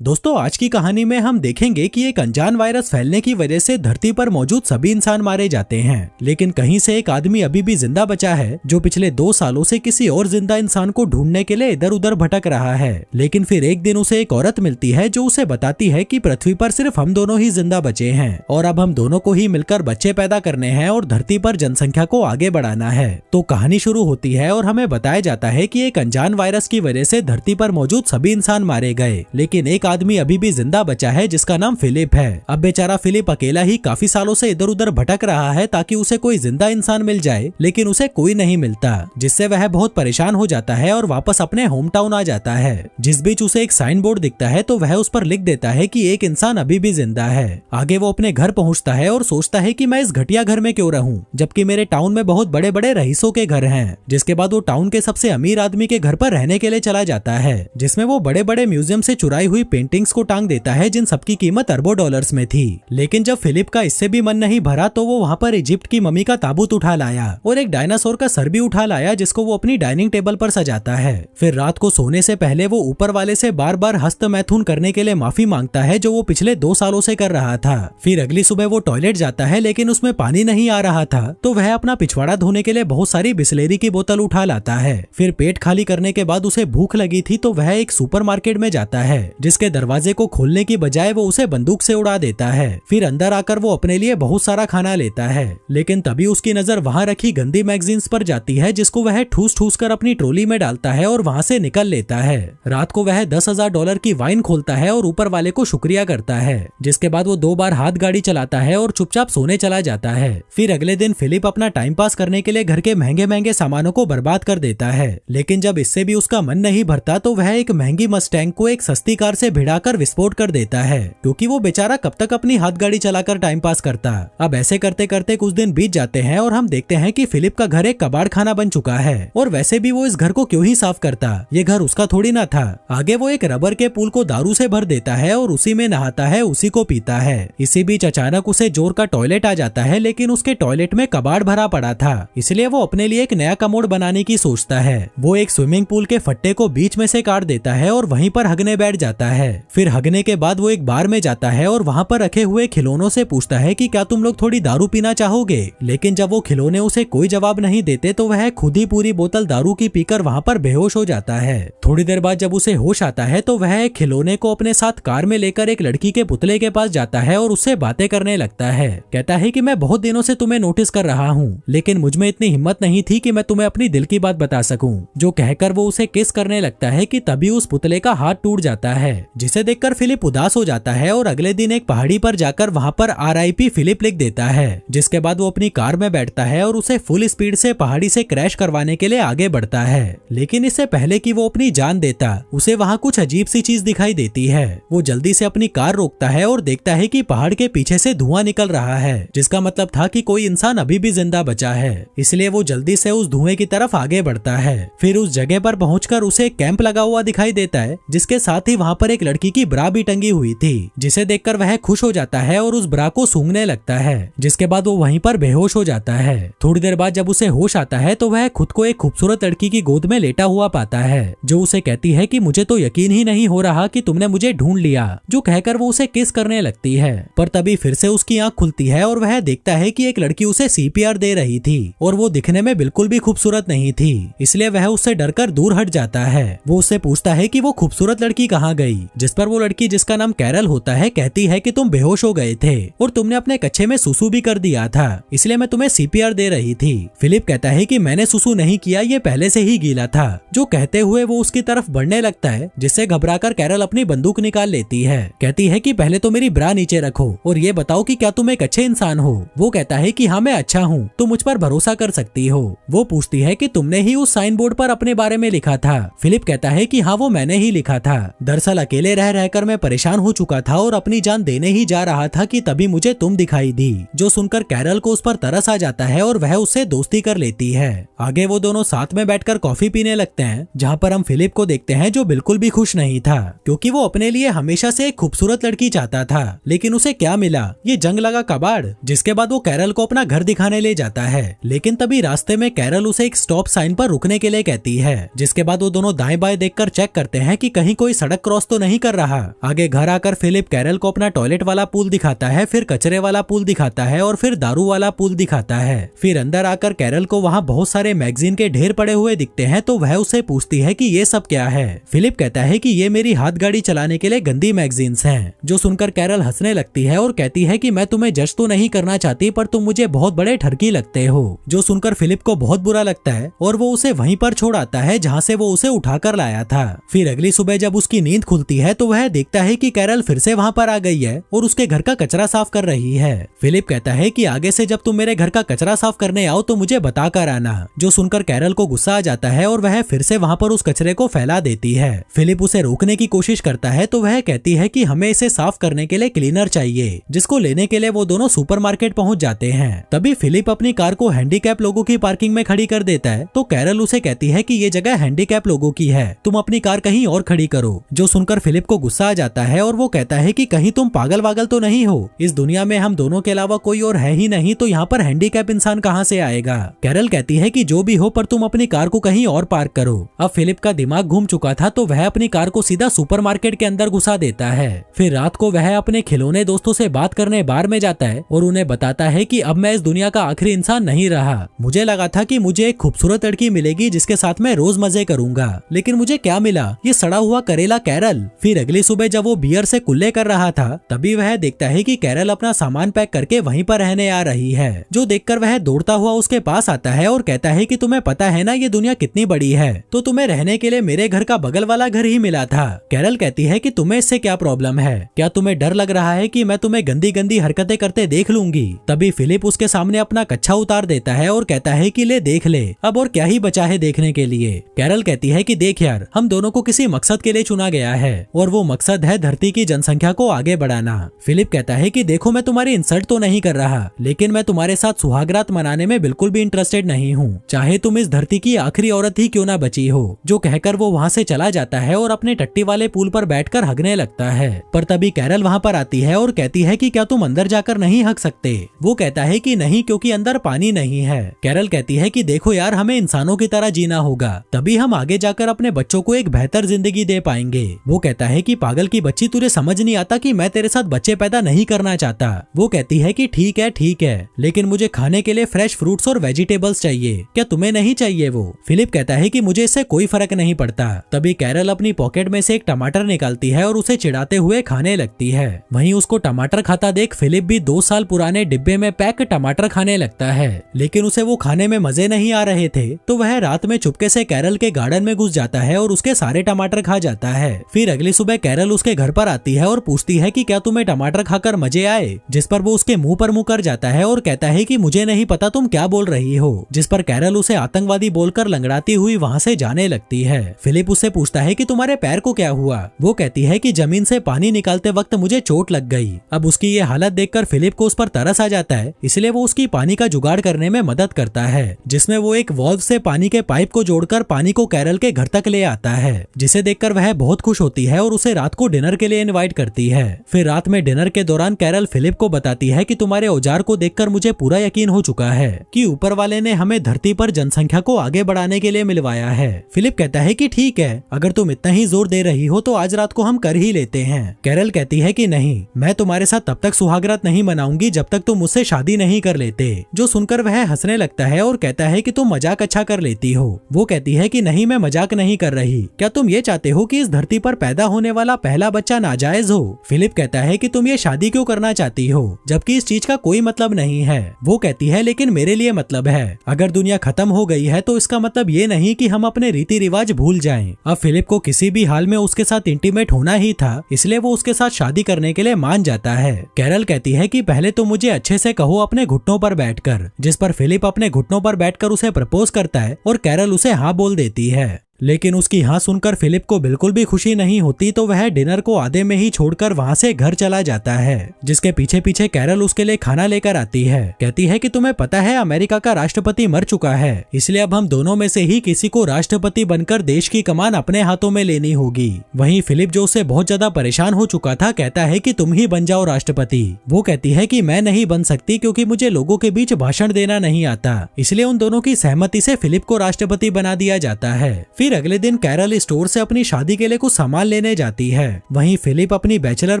दोस्तों, आज की कहानी में हम देखेंगे कि एक अनजान वायरस फैलने की वजह से धरती पर मौजूद सभी इंसान मारे जाते हैं, लेकिन कहीं से एक आदमी अभी भी जिंदा बचा है जो पिछले 2 सालों से किसी और जिंदा इंसान को ढूंढने के लिए इधर उधर भटक रहा है। लेकिन फिर एक दिन उसे एक औरत मिलती है जो उसे बताती है कि पृथ्वी पर सिर्फ हम दोनों ही जिंदा बचे हैं और अब हम दोनों को ही मिलकर बच्चे पैदा करने हैं और धरती पर जनसंख्या को आगे बढ़ाना है। तो कहानी शुरू होती है और हमें बताया जाता है कि एक अनजान वायरस की वजह से धरती पर मौजूद सभी इंसान मारे गए, लेकिन एक आदमी अभी भी जिंदा बचा है जिसका नाम फिलिप है। अब बेचारा फिलिप अकेला ही काफी सालों से इधर उधर भटक रहा है ताकि उसे कोई जिंदा इंसान मिल जाए, लेकिन उसे कोई नहीं मिलता, जिससे वह बहुत परेशान हो जाता है और वापस अपने होम टाउन आ जाता है। जिस बीच उसे एक साइन बोर्ड दिखता है तो वह उस पर लिख देता है कि एक इंसान अभी भी जिंदा है। आगे वो अपने घर पहुंचता है और सोचता है कि मैं इस घटिया घर में क्यों रहूं, जबकि मेरे टाउन में बहुत बड़े बड़े रईसों के घर हैं। जिसके बाद वो टाउन के सबसे अमीर आदमी के घर पर रहने के लिए चला जाता है, जिसमें वो बड़े बड़े म्यूजियम से चुराई हुई पेंटिंग्स को टांग देता है जिन सबकी कीमत अरबों डॉलर्स में थी। लेकिन जब फिलिप का इससे भी मन नहीं भरा तो वो वहाँ पर इजिप्ट की मम्मी का ताबूत उठा लाया और एक डायनासोर का सर भी उठा लाया जिसको वो अपनी डाइनिंग टेबल पर सजाता है। फिर रात को सोने से पहले वो ऊपर वाले से बार बार हस्त मैथुन करने के लिए माफी मांगता है जो वो पिछले 2 सालों से कर रहा था। फिर अगली सुबह वो टॉयलेट जाता है लेकिन उसमें पानी नहीं आ रहा था, तो वह अपना पिछवाड़ा धोने के लिए बहुत सारी बिस्लेरी की बोतल उठा लाता है। फिर पेट खाली करने के बाद उसे भूख लगी थी तो वह एक सुपरमार्केट में जाता है जिसके दरवाजे को खोलने की बजाय वो उसे बंदूक से उड़ा देता है। फिर अंदर आकर वो अपने लिए बहुत सारा खाना लेता है, लेकिन तभी उसकी नजर वहाँ रखी गंदी मैगजीन्स पर जाती है जिसको वह ठूस ठूस कर अपनी ट्रॉली में डालता है और वहाँ से निकल लेता है। रात को वह $10,000 की वाइन खोलता है और ऊपर वाले को शुक्रिया करता है, जिसके बाद वो 2 बार हाथ गाड़ी चलाता है और चुपचाप सोने चला जाता है। फिर अगले दिन फिलिप अपना टाइम पास करने के लिए घर के महंगे महंगे सामानों को बर्बाद कर देता है, लेकिन जब इससे भी उसका मन नहीं भरता तो वह एक महंगी मस्टैंग को एक सस्ती कार से भिड़ाकर विस्फोट कर देता है, क्योंकि वो बेचारा कब तक अपनी हाथ गाड़ी चलाकर टाइम पास करता। अब ऐसे करते करते कुछ दिन बीत जाते हैं और हम देखते हैं कि फिलिप का घर एक कबाड़ खाना बन चुका है, और वैसे भी वो इस घर को क्यों ही साफ करता, ये घर उसका थोड़ी ना था। आगे वो एक रबर के पूल को दारू से भर देता है और उसी में नहाता है, उसी को पीता है। इसी बीच अचानक उसे जोर का टॉयलेट आ जाता है, लेकिन उसके टॉयलेट में कबाड़ भरा पड़ा था, इसलिए वो अपने लिए एक नया कमोड बनाने की सोचता है। वो एक स्विमिंग पूल के फट्टे को बीच में से काट देता है और वहीं पर हगने बैठ जाता है। फिर हगने के बाद वो एक बार में जाता है और वहाँ पर रखे हुए खिलौनों से पूछता है कि क्या तुम लोग थोड़ी दारू पीना चाहोगे, लेकिन जब वो खिलौने उसे कोई जवाब नहीं देते तो वह खुद ही पूरी बोतल दारू की पीकर वहाँ पर बेहोश हो जाता है। थोड़ी देर बाद जब उसे होश आता है तो वह एक खिलौने को अपने साथ कार में लेकर एक लड़की के पुतले के पास जाता है और उससे बातें करने लगता है। कहता है कि मैं बहुत दिनों से तुम्हें नोटिस कर रहा हूँ, लेकिन मुझमें इतनी हिम्मत नहीं थी कि मैं तुम्हें अपनी दिल की बात बता सकूं। जो कहकर वो उसे किस करने लगता है कि तभी उस पुतले का हाथ टूट जाता है, जिसे देखकर फिलिप उदास हो जाता है और अगले दिन एक पहाड़ी पर जाकर वहाँ पर RIP फिलिप लिख देता है। जिसके बाद वो अपनी कार में बैठता है और उसे फुल स्पीड से पहाड़ी से क्रैश करवाने के लिए आगे बढ़ता है, लेकिन इससे पहले कि वो अपनी जान देता उसे वहाँ कुछ अजीब सी चीज दिखाई देती है। वो जल्दी से अपनी कार रोकता है और देखता है कि पहाड़ के पीछे से धुआं निकल रहा है, जिसका मतलब था कि कोई इंसान अभी भी जिंदा बचा है, इसलिए वो जल्दी से उस धुएं की तरफ आगे बढ़ता है। फिर उस जगह पर पहुंचकर उसे एक कैंप लगा हुआ दिखाई देता है, जिसके साथ ही वहाँ पर एक लड़की की ब्रा भी टंगी हुई थी, जिसे देखकर वह खुश हो जाता है और उस ब्रा को सूंघने लगता है। जिसके बाद वो वहीं पर बेहोश हो जाता है। थोड़ी देर बाद जब उसे होश आता है तो वह खुद को एक खूबसूरत लड़की की गोद में लेटा हुआ पाता है, जो उसे कहती है कि मुझे तो यकीन ही नहीं हो रहा कि तुमने मुझे ढूंढ लिया, जो कहकर वो उसे किस करने लगती है। पर तभी फिर से उसकी आंख खुलती है और वह देखता है कि एक लड़की उसे CPR दे रही थी और वो दिखने में बिल्कुल भी खूबसूरत नहीं थी, इसलिए वह उससे डरकर दूर हट जाता है। वो उससे पूछता है कि वो खूबसूरत लड़की कहाँ गई, जिस पर वो लड़की, जिसका नाम कैरल होता है, कहती है कि तुम बेहोश हो गए थे और तुमने अपने कच्छे में सुसु भी कर दिया था, इसलिए मैं तुम्हें CPR दे रही थी। फिलिप कहता है कि मैंने सुसु नहीं किया, ये पहले से ही गीला था, जो कहते हुए वो उसकी तरफ बढ़ने लगता है, जिससे घबराकर कैरल अपनी बंदूक निकाल लेती है। कहती है कि पहले तो मेरी ब्रा नीचे रखो और ये बताओ कि क्या तुम एक अच्छे इंसान हो। वो कहता है कि हाँ मैं अच्छा हूँ, तुम मुझ पर भरोसा कर सकती हो। वो पूछती है कि तुमने ही उस साइन बोर्ड पर अपने बारे में लिखा था। फिलिप कहता है कि हाँ वो मैंने ही लिखा था। दरअसल अकेले रह रहकर मैं परेशान हो चुका था और अपनी जान देने ही जा रहा था कि तभी मुझे तुम दिखाई दी। जो सुनकर कैरल को उस पर तरस आ जाता है और वह उससे दोस्ती कर लेती है। आगे वो दोनों साथ में बैठकर कॉफी पीने लगते हैं, जहाँ पर हम फिलिप को देखते हैं जो बिल्कुल भी खुश नहीं था, क्योंकि वो अपने लिए हमेशा से एक खूबसूरत लड़की चाहता था, लेकिन उसे क्या मिला, ये जंग लगा कबाड़। जिसके बाद वो कैरल को अपना घर दिखाने ले जाता है, लेकिन तभी रास्ते में कैरल उसे एक स्टॉप साइन पर रुकने के लिए कहती है। जिसके बाद वो दोनों दाएं बाएं देखकर चेक करते हैं कि कहीं कोई सड़क क्रॉस तो नहीं नहीं कर रहा। आगे घर आकर फिलिप कैरल को अपना टॉयलेट वाला पूल दिखाता है, फिर कचरे वाला पूल दिखाता है और फिर दारू वाला पूल दिखाता है। फिर अंदर आकर कैरल को वहाँ बहुत सारे मैगजीन के ढेर पड़े हुए दिखते हैं, तो वह उससे पूछती है कि ये सब क्या है। फिलिप कहता है कि ये मेरी हाथ गाड़ी चलाने के लिए गंदी मैगजीन्स हैं। जो सुनकर कैरल हंसने लगती है और कहती है कि मैं तुम्हें जज तो नहीं करना चाहती, पर तुम मुझे बहुत बड़े ठरकी लगते हो। जो सुनकर फिलिप को बहुत बुरा लगता है और वो उसे वहीं पर छोड़ आता है जहाँ से वो उसे उठाकर लाया था। फिर अगली सुबह जब उसकी नींद खुलती है तो वह देखता है कि कैरल फिर से वहाँ पर आ गई है और उसके घर का कचरा साफ कर रही है। फिलिप कहता है कि आगे से जब तुम मेरे घर का कचरा साफ करने आओ तो मुझे बता कर आना। जो सुनकर कैरल को गुस्सा आ जाता है और वह फिर से वहाँ पर उस कचरे को फैला देती है। फिलिप उसे रोकने की कोशिश करता है तो वह कहती है कि हमें इसे साफ करने के लिए क्लीनर चाहिए, जिसको लेने के लिए वो दोनों सुपरमार्केट पहुंच जाते हैं। तभी फिलिप अपनी कार को हैंडीकैप लोगों की पार्किंग में खड़ी कर देता है, तो कैरल उसे कहती है कि ये जगह हैंडीकैप लोगों की है, तुम अपनी कार कहीं और खड़ी करो। जो सुनकर फिलिप को गुस्सा आ जाता है और वो कहता है कि कहीं तुम पागल वागल तो नहीं हो, इस दुनिया में हम दोनों के अलावा कोई और है ही नहीं, तो यहाँ पर हैंडीकैप इंसान कहाँ से आएगा। कैरल कहती है कि जो भी हो, पर तुम अपनी कार को कहीं और पार्क करो। अब फिलिप का दिमाग घूम चुका था, तो वह अपनी कार को सीधा सुपरमार्केट के अंदर घुसा देता है। फिर रात को वह अपने खिलौने दोस्तों से बात करने बार में जाता है और उन्हें बताता है कि अब मैं इस दुनिया का आखिरी इंसान नहीं रहा। मुझे लगा था कि मुझे एक खूबसूरत लड़की मिलेगी जिसके साथ मैं रोज मजे करूंगा, लेकिन मुझे क्या मिला, ये सड़ा हुआ करेला कैरल। फिर अगली सुबह जब वो बियर से कुल्ले कर रहा था, तभी वह देखता है कि कैरल अपना सामान पैक करके वहीं पर रहने आ रही है। जो देखकर वह दौड़ता हुआ उसके पास आता है और कहता है कि तुम्हें पता है ना ये दुनिया कितनी बड़ी है, तो तुम्हें रहने के लिए मेरे घर का बगल वाला घर ही मिला था। कैरल कहती है कि तुम्हें इससे क्या प्रॉब्लम है, क्या तुम्हें डर लग रहा है कि मैं तुम्हें गंदी गंदी हरकतें करते देख लूंगी। तभी फिलिप उसके सामने अपना कच्छा उतार देता है और कहता है कि ले देख ले, अब और क्या ही बचा है देखने के लिए। कैरल कहती है कि देख यार, हम दोनों को किसी मकसद के लिए चुना गया है और वो मकसद है धरती की जनसंख्या को आगे बढ़ाना। फिलिप कहता है कि देखो, मैं तुम्हारी इंसल्ट तो नहीं कर रहा, लेकिन मैं तुम्हारे साथ सुहागरात मनाने में बिल्कुल भी इंटरेस्टेड नहीं हूँ, चाहे तुम इस धरती की आखिरी औरत ही क्यों ना बची हो। जो कहकर वो वहाँ से चला जाता है और अपने टट्टी वाले पुल पर बैठकर हगने लगता है। पर तभी कैरल वहाँ पर आती है और कहती है कि क्या तुम अंदर जाकर नहीं हग सकते। वो कहता है कि नहीं, क्योंकि अंदर पानी नहीं है। कैरल कहती है कि देखो यार, हमें इंसानों की तरह जीना होगा, तभी हम आगे जाकर अपने बच्चों को एक बेहतर जिंदगी दे पाएंगे। वो कहता है कि पागल की बच्ची, तुझे समझ नहीं आता कि मैं तेरे साथ बच्चे पैदा नहीं करना चाहता। वो कहती है कि ठीक है, लेकिन मुझे खाने के लिए फ्रेश फ्रूट्स और वेजिटेबल्स चाहिए, क्या तुम्हें नहीं चाहिए वो। फिलिप कहता है कि मुझे इससे कोई फर्क नहीं पड़ता। तभी कैरल अपनी पॉकेट में से एक टमाटर निकालती है और उसे चिढ़ाते हुए खाने लगती है। वहीं उसको टमाटर खाता देख फिलिप भी 2 साल पुराने डिब्बे में पैक टमाटर खाने लगता है, लेकिन उसे वो खाने में मजे नहीं आ रहे थे, तो वह रात में चुपके से कैरल के गार्डन में घुस जाता है और उसके सारे टमाटर खा जाता है। फिर अगली सुबह कैरल उसके घर पर आती है और पूछती है कि क्या तुम्हें टमाटर खाकर मजे आए, जिस पर वो उसके मुंह पर मुंह कर जाता है और कहता है कि मुझे नहीं पता तुम क्या बोल रही हो, जिस पर कैरल उसे आतंकवादी बोलकर लंगड़ाती हुई वहाँ से जाने लगती है। फिलिप उससे पूछता है कि तुम्हारे पैर को क्या हुआ। वो कहती है कि जमीन से पानी निकालते वक्त मुझे चोट लग गई। अब उसकी ये हालत देखकर फिलिप को उस पर तरस आ जाता है, इसलिए वो उसकी पानी का जुगाड़ करने में मदद करता है, जिसमें वो एक वॉल्व से पानी के पाइप को जोड़कर पानी को कैरल के घर तक ले आता है, जिसे देखकर वह बहुत खुश होती है और उसे रात को डिनर के लिए इनवाइट करती है। फिर रात में डिनर के दौरान कैरल फिलिप को बताती है कि तुम्हारे औजार को देखकर मुझे पूरा यकीन हो चुका है कि ऊपर वाले ने हमें धरती पर जनसंख्या को आगे बढ़ाने के लिए मिलवाया है। फिलिप कहता है कि ठीक है, अगर तुम इतना ही जोर दे रही हो तो आज रात को हम कर ही लेते हैं। कैरल कहती है कि नहीं, मैं तुम्हारे साथ तब तक सुहागरात नहीं मनाऊंगी जब तक तुम मुझसे शादी नहीं कर लेते। जो सुनकर वह हंसने लगता है और कहता है कि तुम मजाक अच्छा कर लेती हो। वो कहती है कि नहीं, मैं मजाक नहीं कर रही, क्या तुम ये चाहते हो कि इस धरती पर पैदा होने वाला पहला बच्चा नाजायज हो। फिलिप कहता है कि तुम ये शादी क्यों करना चाहती हो, जबकि इस चीज का कोई मतलब नहीं है। वो कहती है लेकिन मेरे लिए मतलब है, अगर दुनिया खत्म हो गई है तो इसका मतलब ये नहीं कि हम अपने रीति रिवाज भूल जाएं। अब फिलिप को किसी भी हाल में उसके साथ इंटीमेट होना ही था, इसलिए वो उसके साथ शादी करने के लिए मान जाता है। कैरल कहती है कि पहले तो मुझे अच्छे से कहो अपने घुटनों पर बैठकर, जिस पर फिलिप अपने घुटनों पर बैठकर उसे प्रपोज करता है और कैरल उसे हाँ बोल देती है। लेकिन उसकी हाँ सुनकर फिलिप को बिल्कुल भी खुशी नहीं होती, तो वह डिनर को आधे में ही छोड़कर वहाँ से घर चला जाता है, जिसके पीछे पीछे कैरल उसके लिए खाना लेकर आती है। कहती है कि तुम्हें पता है अमेरिका का राष्ट्रपति मर चुका है, इसलिए अब हम दोनों में से ही किसी को राष्ट्रपति बनकर देश की कमान अपने हाथों में लेनी होगी। वहीं फिलिप, जो उससे बहुत ज्यादा परेशान हो चुका था, कहता है कि तुम ही बन जाओ राष्ट्रपति। वो कहती है कि मैं नहीं बन सकती क्योंकि मुझे लोगों के बीच भाषण देना नहीं आता, इसलिए उन दोनों की सहमति से फिलिप को राष्ट्रपति बना दिया जाता है। फिर फिर अगले दिन कैरल स्टोर से अपनी शादी के लिए कुछ सामान लेने जाती है। वहीं फिलिप अपनी बैचलर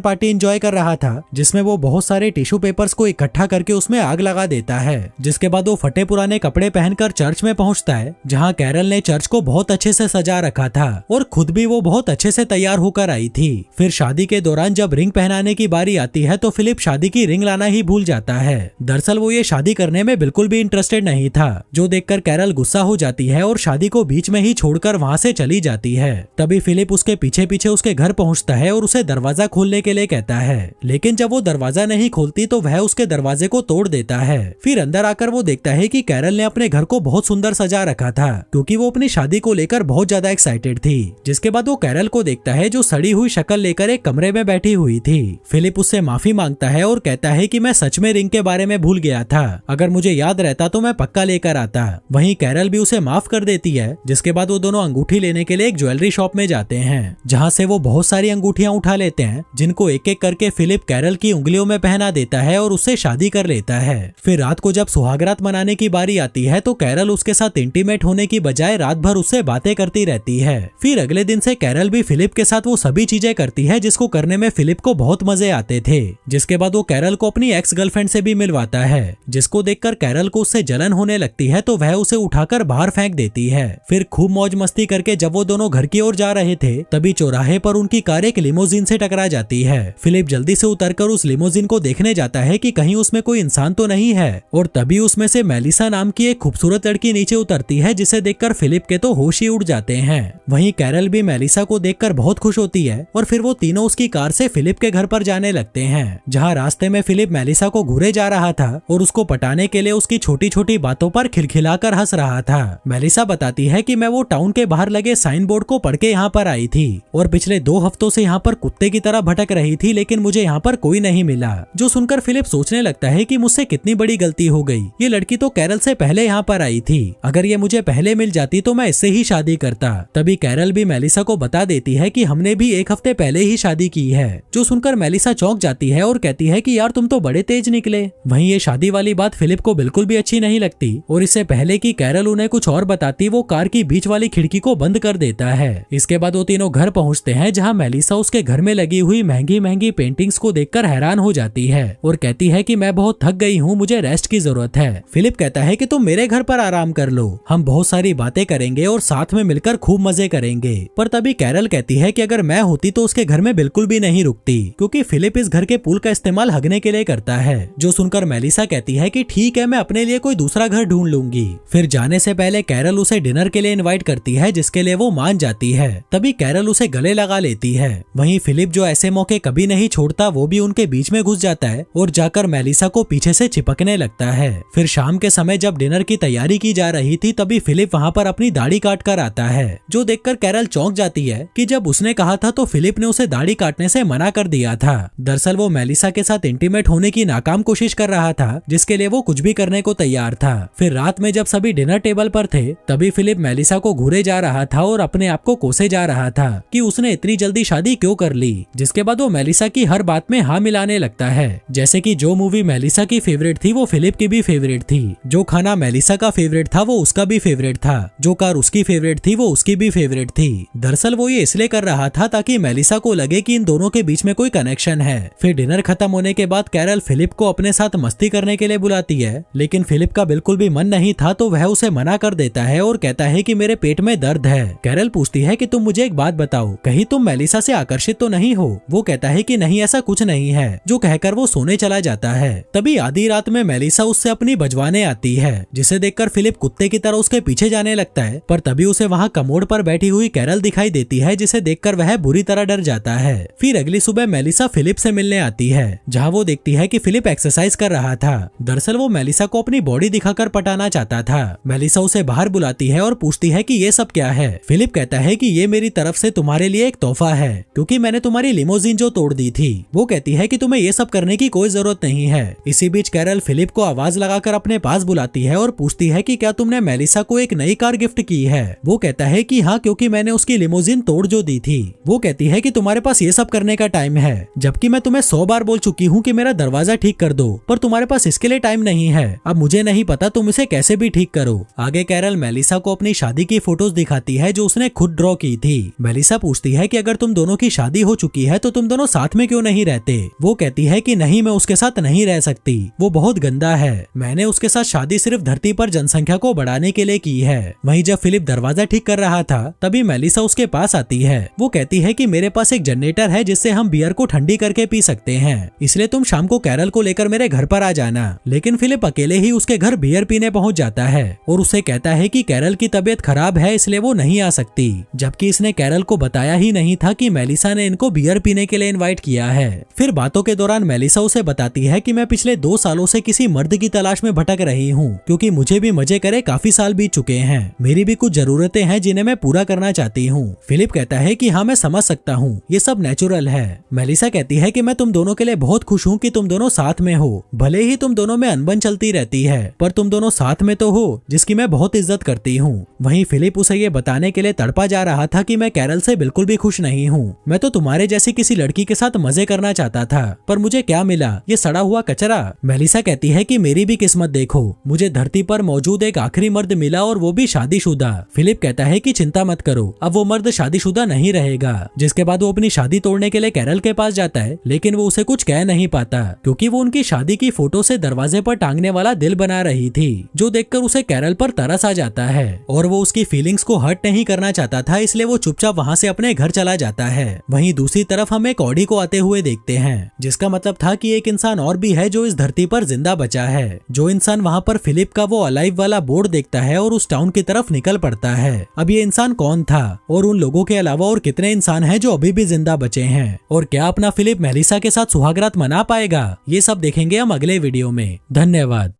पार्टी एंजॉय कर रहा था, जिसमें वो बहुत सारे टिश्यू पेपर्स को इकट्ठा करके उसमें आग लगा देता है। जिसके बाद वो फटे पुराने कपड़े पहनकर चर्च में पहुंचता है, जहां कैरल ने चर्च को बहुत अच्छे से सजा रखा था और खुद भी वो बहुत अच्छे से तैयार होकर आई थी। फिर शादी के दौरान जब रिंग पहनाने की बारी आती है तो फिलिप शादी की रिंग लाना ही भूल जाता है। दरअसल वो ये शादी करने में बिल्कुल भी इंटरेस्टेड नहीं था, जो देखकर कैरल गुस्सा हो जाती है और शादी को बीच में ही छोड़कर वहां से चली जाती है। तभी फिलिप उसके पीछे पीछे उसके घर पहुंचता है और उसे दरवाजा खोलने के लिए कहता है, लेकिन जब वो दरवाजा नहीं खोलती तो वह उसके दरवाजे को तोड़ देता है। फिर अंदर आकर वो देखता है कि कैरल ने अपने घर को बहुत सुंदर सजा रखा था, क्योंकि वो अपनी शादी को लेकर बहुत ज्यादा एक्साइटेड थी। जिसके बाद वो कैरल को देखता है जो सड़ी हुई शक्ल लेकर एक कमरे में बैठी हुई थी। फिलिप उससे माफी मांगता है और कहता है कि मैं सच में रिंग के बारे में भूल गया था, अगर मुझे याद रहता तो मैं पक्का लेकर आता। वहीं कैरल भी उसे माफ कर देती है। जिसके बाद वो दोनों अंगूठी लेने के लिए एक ज्वेलरी शॉप में जाते हैं, जहां से वो बहुत सारी अंगूठियां उठा लेते हैं, जिनको एक एक करके फिलिप कैरल की उंगलियों में पहना देता है और उससे शादी कर लेता है। फिर रात को जब सुहागरात मनाने की बारी आती है तो कैरल उसके साथ इंटीमेट होने की बजाय रात भर उससे बातें करती रहती है। फिर अगले दिन से कैरल भी फिलिप के साथ वो सभी चीजें करती है जिसको करने में फिलिप को बहुत मजे आते थे। जिसके बाद वो कैरल को अपनी एक्स गर्लफ्रेंड से भी मिलवाता है, जिसको देखकर कैरल को उससे जलन होने लगती है तो वह उसे उठाकर बाहर फेंक देती है। फिर खूब मौज मस्ती करके जब वो दोनों घर की ओर जा रहे थे तभी चौराहे पर उनकी कार एक लिमोजिन से टकरा जाती है। फिलिप जल्दी से उतरकर उस लिमोजिन को देखने जाता है कि कहीं उसमें कोई इंसान तो नहीं है, और तभी उसमें से मेलिसा नाम की एक खूबसूरत लड़की नीचे उतरती है, जिसे देखकर फिलिप के तो होश ही उड़ जाते हैं। वहीं कैरल भी मेलिसा को देखकर बहुत खुश होती है और फिर वो तीनों उसकी कार से फिलिप के घर पर जाने लगते हैं, जहाँ रास्ते में फिलिप मेलिसा को घूरे जा रहा था और उसको पटाने के लिए उसकी छोटी छोटी बातों पर खिलखिलाकर हंस रहा था। मेलिसा बताती है कि मैं वो टाउन के बाहर लगे साइन बोर्ड को पढ़ के यहाँ पर आई थी और पिछले 2 हफ्तों से यहाँ पर कुत्ते की तरह भटक रही थी, लेकिन मुझे यहाँ पर कोई नहीं मिला। जो सुनकर फिलिप सोचने लगता है कि मुझसे कितनी बड़ी गलती हो गई, ये लड़की तो कैरल से पहले यहाँ पर आई थी, अगर ये मुझे पहले मिल जाती तो मैं इससे ही शादी करता। तभी कैरल भी मेलिसा को बता देती है कि हमने भी 1 हफ्ते पहले ही शादी की है। जो सुनकर मेलिसा चौंक जाती है और कहती है कि यार तुम तो बड़े तेज निकले। वहीं ये शादी वाली बात फिलिप को बिल्कुल भी अच्छी नहीं लगती और इससे पहले कि कैरल उन्हें कुछ और बताती वो कार की बीच वाली खिड़की को बंद कर देता है। इसके बाद वो तीनों घर पहुंचते हैं, जहां मेलिसा उसके घर में लगी हुई महंगी महंगी पेंटिंग्स को देखकर हैरान हो जाती है और कहती है कि मैं बहुत थक गई हूँ, मुझे रेस्ट की जरूरत है। फिलिप कहता है कि तुम मेरे घर पर आराम कर लो, हम बहुत सारी बातें करेंगे और साथ में मिलकर खूब मजे करेंगे। पर तभी कैरल कहती है कि अगर मैं होती तो उसके घर में बिल्कुल भी नहीं रुकती, क्योंकि फिलिप इस घर के पूल का इस्तेमाल हगने के लिए करता है। जो सुनकर मेलिसा कहती है कि ठीक है, मैं अपने लिए कोई दूसरा घर ढूंढ लूंगी। फिर जाने से पहले कैरल उसे डिनर के लिए इनवाइट करती है, जिसके लिए वो मान जाती है। तभी कैरल उसे गले लगा लेती है। वहीं फिलिप जो ऐसे मौके कभी नहीं छोड़ता, वो भी उनके बीच में घुस जाता है और जाकर मेलिसा को पीछे से चिपकने लगता है। फिर शाम के समय जब डिनर की तैयारी की जा रही थी तभी फिलिप वहाँ पर अपनी दाढ़ी काट कर आता है, जो देखकर कैरल चौंक जाती है कि जब उसने कहा था तो फिलिप ने उसे दाढ़ी काटने से मना कर दिया था। दरअसल वो मेलिसा के साथ इंटीमेट होने की नाकाम कोशिश कर रहा था, जिसके लिए वो कुछ भी करने को तैयार था। फिर रात में जब सभी डिनर टेबल पर थे तभी फिलिप मेलिसा को घूरे जा रहा था और अपने आप को कोसे जा रहा था कि उसने इतनी जल्दी शादी क्यों कर ली। जिसके बाद वो मेलिसा की हर बात में हाँ मिलाने लगता है, जैसे कि जो मूवी मेलिसा की फेवरेट थी वो फिलिप की भी फेवरेट थी, जो खाना मेलिसा का फेवरेट था वो उसका भी फेवरेट था, जो कार उसकी फेवरेट थी वो उसकी भी फेवरेट थी। दरअसल वो ये इसलिए कर रहा था ताकि मेलिसा को लगे कि इन दोनों के बीच में कोई कनेक्शन है। फिर डिनर खत्म होने के बाद कैरल फिलिप को अपने साथ मस्ती करने के लिए बुलाती है, लेकिन फिलिप का बिल्कुल भी मन नहीं था तो वह उसे मना कर देता है और कहता है कि मेरे पेट में दर्द है। कैरल पूछती है कि तुम मुझे एक बात बताओ, कहीं तुम मेलिसा से आकर्षित तो नहीं हो? वो कहता है कि नहीं, ऐसा कुछ नहीं है, जो कहकर वो सोने चला जाता है। तभी आधी रात में मेलिसा उससे अपनी बजवाने आती है, जिसे देखकर फिलिप कुत्ते की तरह उसके पीछे जाने लगता है। पर तभी उसे वहाँ कमोड पर बैठी हुई कैरल दिखाई देती है, जिसे देखकर वह बुरी तरह डर जाता है। फिर अगली सुबह मेलिसा फिलिप से मिलने आती है, जहाँ वो देखती है कि फिलिप एक्सरसाइज कर रहा था। दरअसल वो मेलिसा को अपनी बॉडी दिखाकर पटाना चाहता था। मेलिसा उसे बाहर बुलाती है और पूछती है कि ये सब क्या है। फिलिप कहता है कि ये मेरी तरफ से तुम्हारे लिए एक तोहफा है, क्योंकि मैंने तुम्हारी लिमोजिन जो तोड़ दी थी। वो कहती है कि तुम्हें ये सब करने की कोई जरूरत नहीं है। इसी बीच कैरल फिलिप को आवाज लगाकर अपने पास बुलाती है और पूछती है कि क्या तुमने मेलिसा को एक नई कार गिफ्ट की है? वो कहता है कि हाँ, क्योंकि मैंने उसकी लिमोजिन तोड़ जो दी थी। वो कहती है कि तुम्हारे पास ये सब करने का टाइम है, जबकि मैं तुम्हें 100 बार बोल चुकी हूँ कि मेरा दरवाजा ठीक कर दो, पर तुम्हारे पास इसके लिए टाइम नहीं है। अब मुझे नहीं पता तुम इसे कैसे भी ठीक करो। आगे कैरल मेलिसा को अपनी शादी की फोटोज दिखाती है जो उसने खुद ड्रॉ की थी। मेलिसा पूछती है कि अगर तुम दोनों की शादी हो चुकी है तो तुम दोनों साथ में क्यों नहीं रहते। वो कहती है कि नहीं, मैं उसके साथ नहीं रह सकती, वो बहुत गंदा है। मैंने उसके साथ शादी सिर्फ धरती पर जनसंख्या को बढ़ाने के लिए की है। वहीं जब फिलिप दरवाजा ठीक कर रहा था तभी मेलिसा उसके पास आती है। वो कहती है कि मेरे पास एक जनरेटर है जिससे हम बियर को ठंडी करके पी सकते हैं, इसलिए तुम शाम को कैरल को लेकर मेरे घर पर आ जाना। लेकिन फिलिप अकेले ही उसके घर बियर पीने पहुंच जाता है और उसे कहता है कि कैरल की तबीयत खराब है इसलिए वो नहीं आ सकती, जबकि इसने कैरल को बताया ही नहीं था कि मेलिसा ने इनको बियर पीने के लिए इनवाइट किया है। फिर बातों के दौरान मेलिसा उसे बताती है कि मैं पिछले 2 सालों से किसी मर्द की तलाश में भटक रही हूँ, क्योंकि मुझे भी मजे करे काफी साल बीत चुके हैं। मेरी भी कुछ जरूरतें हैं जिन्हें मैं पूरा करना चाहती हूँ। फिलिप कहता है कि हाँ, मैं समझ सकता हूँ, ये सब नेचुरल है। मेलिसा कहती है कि मैं तुम दोनों के लिए बहुत खुश हूँ कि तुम दोनों साथ में हो। भले ही तुम दोनों में अनबन चलती रहती है पर तुम दोनों साथ में तो हो, जिसकी मैं बहुत इज्जत करती हूँ। वहीं फिलिप उसे ये बताने के लिए तड़पा जा रहा था कि मैं कैरल से बिल्कुल भी खुश नहीं हूँ। मैं तो तुम्हारे जैसी किसी लड़की के साथ मजे करना चाहता था, पर मुझे क्या मिला, ये सड़ा हुआ कचरा। मेलिसा कहती है कि मेरी भी किस्मत देखो, मुझे धरती पर मौजूद एक आखिरी मर्द मिला और वो भी शादीशुदा। फिलिप कहता है कि चिंता मत करो, अब वो मर्द शादीशुदा नहीं रहेगा। जिसके बाद वो अपनी शादी तोड़ने के लिए कैरल के पास जाता है, लेकिन वो उसे कुछ कह नहीं पाता क्योंकि वो उनकी शादी की फोटो से दरवाजे पर टांगने वाला दिल बना रही थी, जो देखकर उसे कैरल पर तरस आ जाता है और वो उसकी फीलिंग्स को हर्ट नहीं करना चाहता था, इसलिए वो चुपचाप वहाँ से अपने घर चला जाता है। वहीं दूसरी तरफ हम एक ऑडी को आते हुए देखते हैं, जिसका मतलब था कि एक इंसान और भी है जो इस धरती पर जिंदा बचा है। जो इंसान वहाँ पर फिलिप का वो अलाइव वाला बोर्ड देखता है और उस टाउन की तरफ निकल पड़ता है। अब ये इंसान कौन था और उन लोगों के अलावा और कितने इंसान हैं जो अभी भी जिंदा बचे हैं, और क्या अपना फिलिप मेलिसा के साथ सुहागरात मना पाएगा, ये सब देखेंगे हम अगले वीडियो में। धन्यवाद।